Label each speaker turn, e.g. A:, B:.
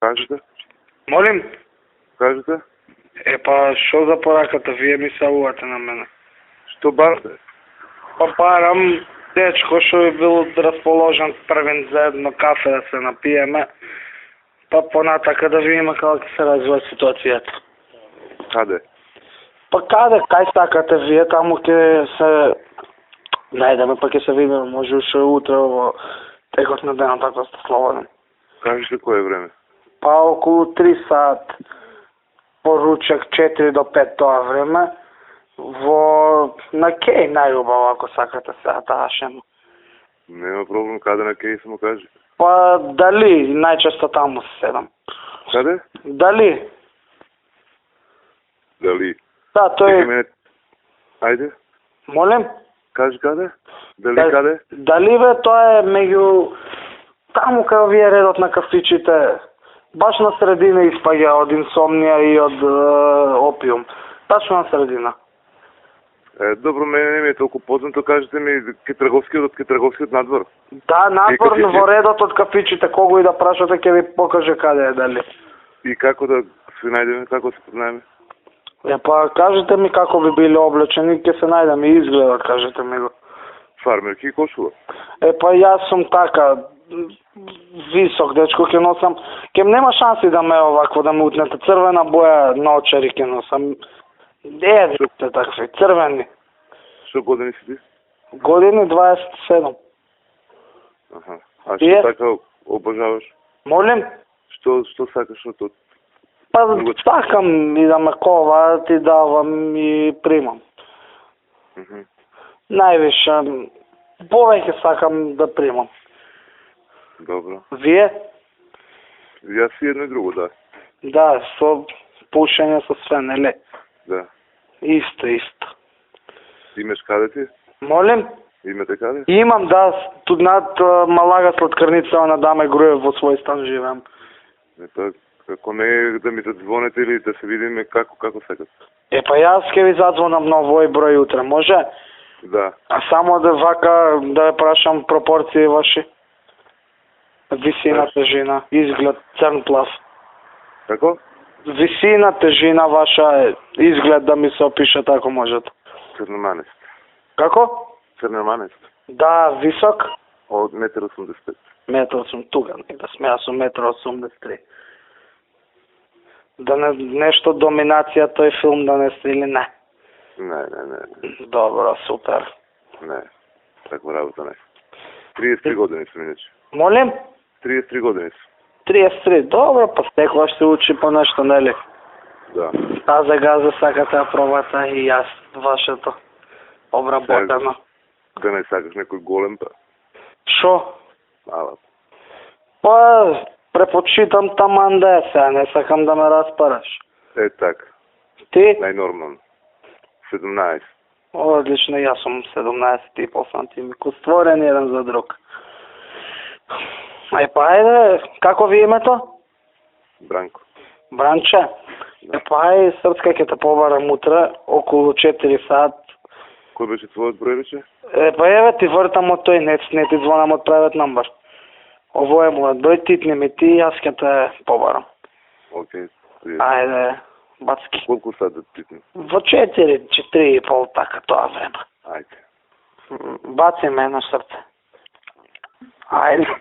A: Кажете?
B: Молим?
A: Кажете?
B: Па, шо за пораката? Вие ми савувате на мене.
A: Што барате?
B: Па барам дечко што е бил расположен првен заедно кафе да се напиеме. Па понатака да видиме како ќе се развива ситуацијата.
A: Каде?
B: Па каде, кај сакате вие, таму ќе се најдеме, па ќе се видиме, може уште утре во текот на денот ако сте слободен.
A: Кажете кое време?
B: Па околу 3 сат, поручек 4 до 5 тоа време, во на Кеј најубаво ако сакате сега таа шема.
A: Нема проблем, каде на Кеј само кажи.
B: Па дали, најчесто таму се седам.
A: Каде?
B: Дали?
A: Дали?
B: Да, тој...
A: Мене... Ајде,
B: Молим?
A: кажи каде? Дали каде?
B: Дали бе, тоа е меѓу... Таму кај овие редот на кафичите, баш на средина испаѓа од инсомнија и од опиум. Тачно на средина.
A: Добро, мене не ми е толку познато, кажете ми Китрговскиот надвор.
B: Да, надвор во редот од кафичите, кого и да прашате ќе ви покаже каде е дали.
A: И како да се најдеме, како се познаеме?
B: Па кажете ми како би биле облечени, ќе се најдеме и изгледат, кажете ми го.
A: Фармерки и кошула.
B: Па јас сум така висок дечко, ќе носам, ќе нема шанси да ме овакво да ме утнете, црвена боја на очари ќе носам. Вите такви, црвени.
A: Што години си ти?
B: Години 27.
A: Аха. А што така обожаваш?
B: Молим?
A: Што сакаш од тоа?
B: Па сакам и да ме коваат и давам и примам. Највише, повеќе сакам да примам.
A: Добро.
B: Вие?
A: Јас и едно и друго, да.
B: Да, со пушење со све, нели?
A: Да.
B: Исто.
A: Имаш каде ти?
B: Молим?
A: Имате каде?
B: Имам, да, тут над Малага сладкарница на Даме Груев во свој стан живеам.
A: Па, како не да ми задзвоните или да се видиме како секат.
B: Па јас ќе ви задзвонам на овој број утре, може?
A: Да.
B: А само да вака да ве прашам пропорции ваши. Висина, тежина, изглед, црн плав.
A: Како?
B: Висина, тежина ваша, изглед да ми се опише ако можете.
A: Црноманест.
B: Како?
A: Црноманест.
B: Да, висок.
A: Од 1,85 м.
B: Метар сум тука, да сме, јас сум 1,83 м. Да не нешто доминација тој филм да не сте или не?
A: Не.
B: Добро, супер.
A: Не, таква работа не. 33 години сум иначе.
B: Молим?
A: 33 години сум.
B: 33, добро, па секогаш се учи по нешто, нели?
A: Да.
B: Таза газа сакате да пробате и јас вашето обработено.
A: Да не сакаш некој голем па?
B: Шо?
A: Мала.
B: Па, препочитам таман да е сега, не сакам да ме распараш.
A: Така.
B: Ти?
A: Најнормално. 17.
B: Одлично, јас сум 17,5 сантими. Створен еден за друг. Па ајде, како ви името?
A: Бранко.
B: Бранче?
A: Да.
B: Па ајде, Српска ќе те побарам утре, околу 4 сат.
A: Кој беше твојот број рече?
B: Па еве ти вртам од тој, не ти звонам од правет номер. Ово е мојот број, титни ми ти, јас ќе те побарам.
A: Океј.
B: Ајде, бацки.
A: Колку сат да титни?
B: Во 4, 4,5 така тоа време.
A: Ајде.
B: Баци ме на срце. Ајде.